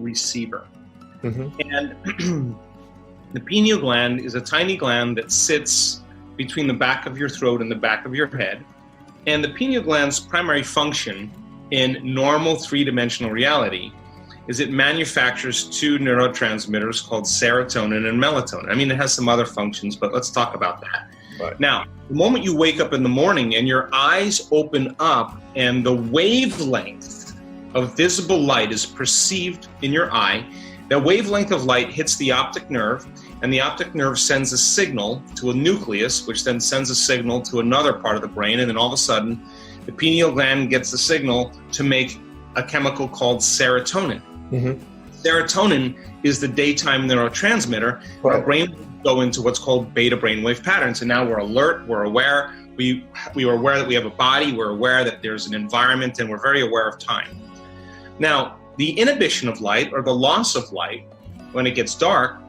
receiver. And the pineal gland is a tiny gland that sits between the back of your throat and the back of your head. And the pineal gland's primary function in normal three-dimensional reality is it manufactures two neurotransmitters called serotonin and melatonin. I mean, it has some other functions, but let's talk about that. Right. Now, the moment you wake up in the morning and your eyes open up and the wavelength of visible light is perceived in your eye, that wavelength of light hits the optic nerve, and the optic nerve sends a signal to a nucleus, which then sends a signal to another part of the brain, and then all of a sudden, the pineal gland gets the signal to make a chemical called serotonin. Serotonin is the daytime neurotransmitter. Right. Our brain will go into what's called beta brainwave patterns, and now we're alert, we're aware, we are aware that we have a body, we're aware that there's an environment, and we're very aware of time. Now, the inhibition of light, or the loss of light, when it gets dark,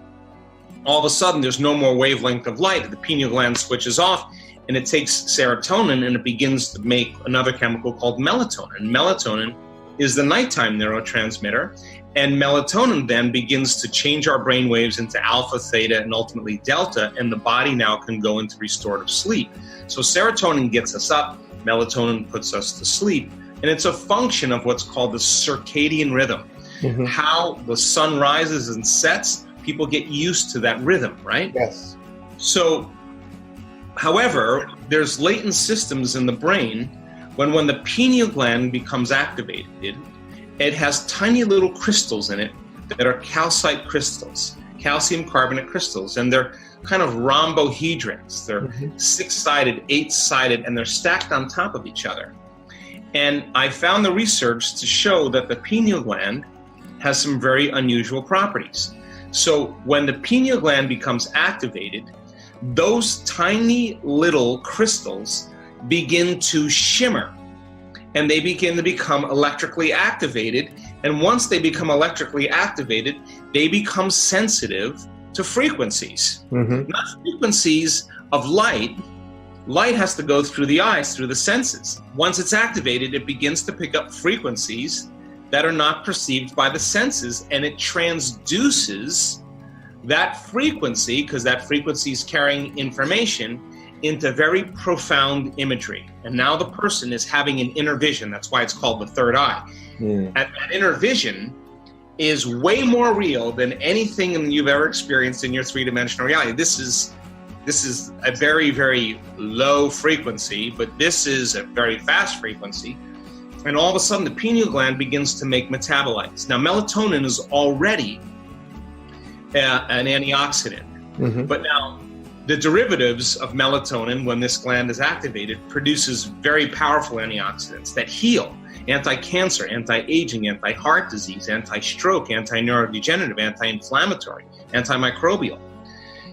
all of a sudden there's no more wavelength of light, the pineal gland switches off, and it takes serotonin and it begins to make another chemical called melatonin. Melatonin is the nighttime neurotransmitter, and melatonin then begins to change our brain waves into alpha, theta, and ultimately delta, and the body now can go into restorative sleep. So serotonin gets us up, melatonin puts us to sleep, and it's a function of what's called the circadian rhythm. How the sun rises and sets, people get used to that rhythm, right? Yes. So, however, there's latent systems in the brain when the pineal gland becomes activated, it has tiny little crystals in it that are calcite crystals, calcium carbonate crystals, and they're kind of rhombohedrons. They're 6-sided, 8-sided, and they're stacked on top of each other. And I found the research to show that the pineal gland has some very unusual properties. So when the pineal gland becomes activated, those tiny little crystals begin to shimmer, and they begin to become electrically activated. And once they become electrically activated, they become sensitive to frequencies. Not frequencies of light. Light has to go through the eyes, through the senses. Once it's activated, it begins to pick up frequencies that are not perceived by the senses, and it transduces that frequency, because that frequency is carrying information, into very profound imagery. And now the person is having an inner vision. That's why it's called the third eye. And that inner vision is way more real than anything you've ever experienced in your three-dimensional reality. This is a very, very low frequency, but this is a very fast frequency. And all of a sudden, the pineal gland begins to make metabolites. Now, melatonin is already an antioxidant, but now the derivatives of melatonin, when this gland is activated, produces very powerful antioxidants that heal: anti-cancer, anti-aging, anti-heart disease, anti-stroke, anti-neurodegenerative, anti-inflammatory, antimicrobial.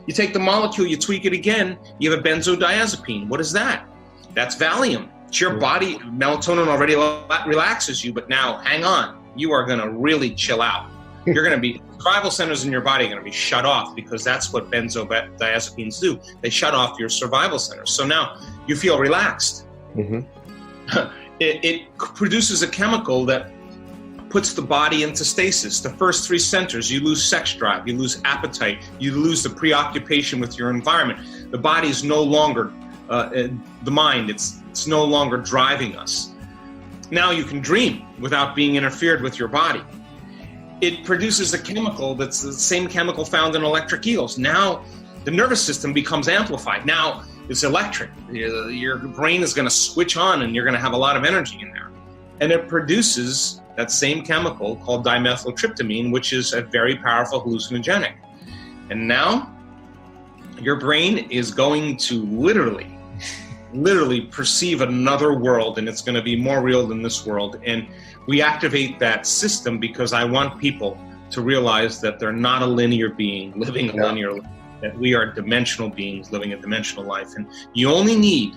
You take the molecule, you tweak it again, you have a benzodiazepine. What is that? That's Valium. It's your body. Melatonin already relaxes you, but now, hang on. You are going to really chill out. You're going to be, survival centers in your body are going to be shut off, because that's what benzodiazepines do. They shut off your survival centers. So now you feel relaxed. It produces a chemical that puts the body into stasis. The first three centers, you lose sex drive, you lose appetite, you lose the preoccupation with your environment. The body is no longer, the mind, it's no longer driving us. Now you can dream without being interfered with your body. It produces a chemical that's the same chemical found in electric eels. Now the nervous system becomes amplified. Now it's electric. Your brain is going to switch on, and you're going to have a lot of energy in there. And it produces that same chemical called dimethyltryptamine, which is a very powerful hallucinogenic. And now your brain is going to literally perceive another world, and it's going to be more real than this world. And we activate that system because I want people to realize that they're not a linear being living a linear life, that we are dimensional beings living a dimensional life. And you only need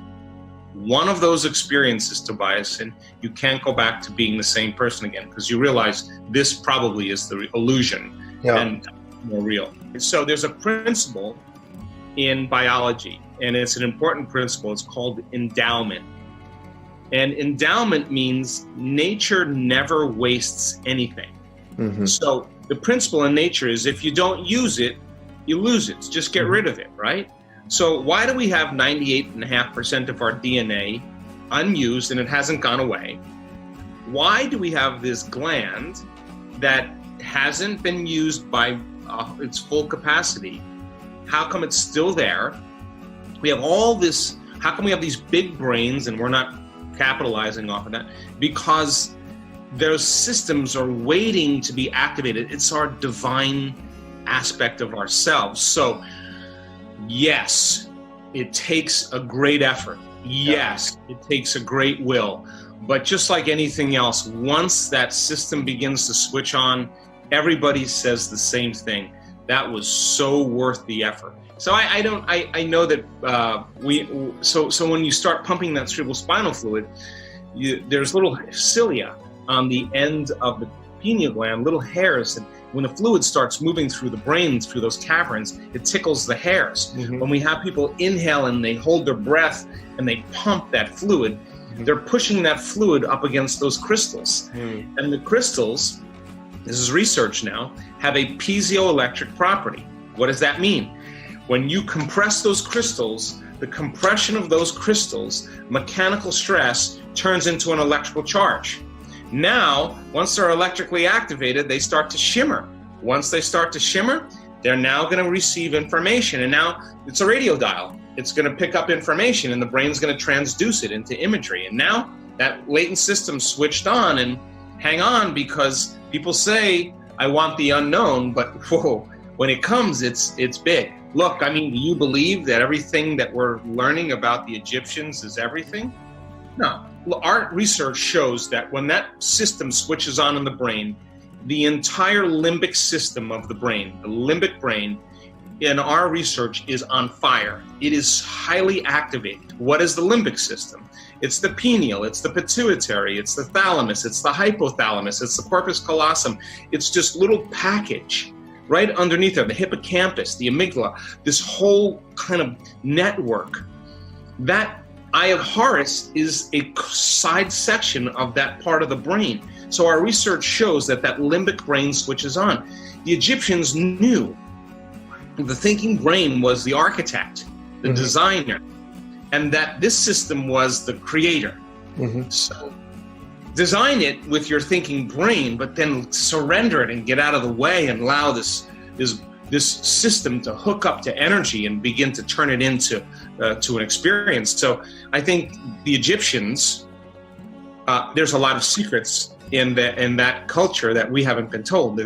one of those experiences, Tobias, and you can't go back to being the same person again, because you realize this probably is the illusion and more real. So there's a principle in biology, and it's an important principle. It's called endowment. And endowment means nature never wastes anything. So the principle in nature is if you don't use it, you lose it. Just get rid of it, right? So why do we have 98.5% of our DNA unused and it hasn't gone away? Why do we have this gland that hasn't been used by its full capacity? How come it's still there? We have all this, how come we have these big brains and we're not capitalizing off of that? Because those systems are waiting to be activated. It's our divine aspect of ourselves. So yes, it takes a great effort. Yes, it takes a great will. But just like anything else, once that system begins to switch on, everybody says the same thing. That was so worth the effort. So I know that so when you start pumping that cerebrospinal fluid, there's little cilia on the end of the pineal gland, little hairs, and when the fluid starts moving through the brain, through those caverns, it tickles the hairs. When we have people inhale and they hold their breath and they pump that fluid, they're pushing that fluid up against those crystals. And the crystals, this is research now, have a piezoelectric property. What does that mean? When you compress those crystals, the compression of those crystals, mechanical stress, turns into an electrical charge. Now, once they're electrically activated, they start to shimmer. Once they start to shimmer, they're now going to receive information. And now it's a radio dial. It's going to pick up information and the brain's going to transduce it into imagery. And now that latent system switched on, and hang on, because people say, I want the unknown, but whoa, when it comes, it's big. Look, I mean, do you believe that everything that we're learning about the Egyptians is everything? No. Our research shows that when that system switches on in the brain, the entire limbic system of the brain, the limbic brain, in our research is on fire. It is highly activated. What is the limbic system? It's the pineal, it's the pituitary, it's the thalamus, it's the hypothalamus, it's the corpus callosum. It's just little package right underneath there, the hippocampus, the amygdala, this whole kind of network. That Eye of Horus is a side section of that part of the brain. So our research shows that that limbic brain switches on. The Egyptians knew the thinking brain was the architect, the designer, and that this system was the creator. So design it with your thinking brain, but then surrender it and get out of the way and allow this system to hook up to energy and begin to turn it into to an experience. So I think the Egyptians, there's a lot of secrets in that culture that we haven't been told.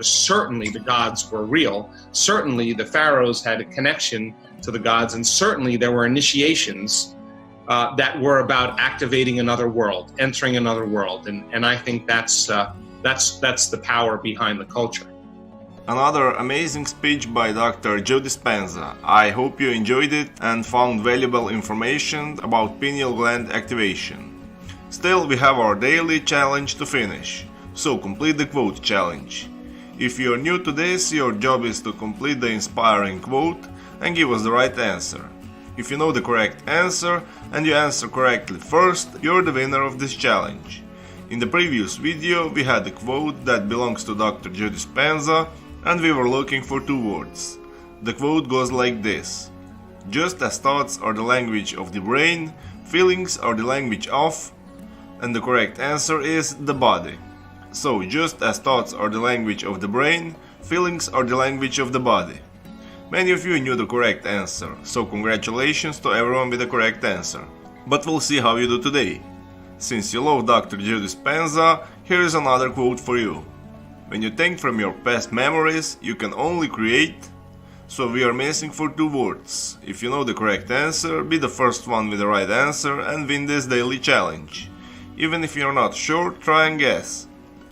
Certainly the gods were real. Certainly the pharaohs had a connection to the gods, and certainly there were initiations that were about activating another world, entering another world, and I think that's the power behind the culture. Another amazing speech by Dr. Joe Dispenza. I hope you enjoyed it and found valuable information about pineal gland activation. Still, we have our daily challenge to finish, so complete the quote challenge. If you're new to this, your job is to complete the inspiring quote and give us the right answer. If you know the correct answer and you answer correctly first, you're the winner of this challenge. In the previous video, we had a quote that belongs to Dr. Joe Dispenza, and we were looking for two words. The quote goes like this: just as thoughts are the language of the brain, feelings are the language of, and the correct answer is the body. So, just as thoughts are the language of the brain, feelings are the language of the body. Many of you knew the correct answer, so congratulations to everyone with the correct answer. But we'll see how you do today. Since you love Dr. Joe Dispenza, here is another quote for you. When you think from your past memories, you can only create. So we are missing for two words. If you know the correct answer, be the first one with the right answer and win this daily challenge. Even if you're not sure, try and guess.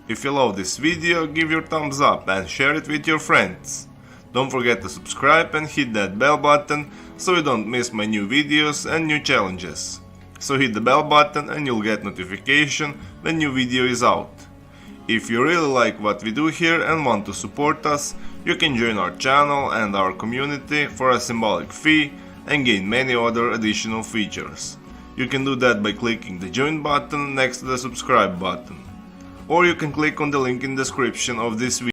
If you love this video, give your thumbs up and share it with your friends. Don't forget to subscribe and hit that bell button so you don't miss my new videos and new challenges. So hit the bell button and you'll get notification when new video is out. If you really like what we do here and want to support us, you can join our channel and our community for a symbolic fee and gain many other additional features. You can do that by clicking the join button next to the subscribe button. or you can click on the link in description of this video.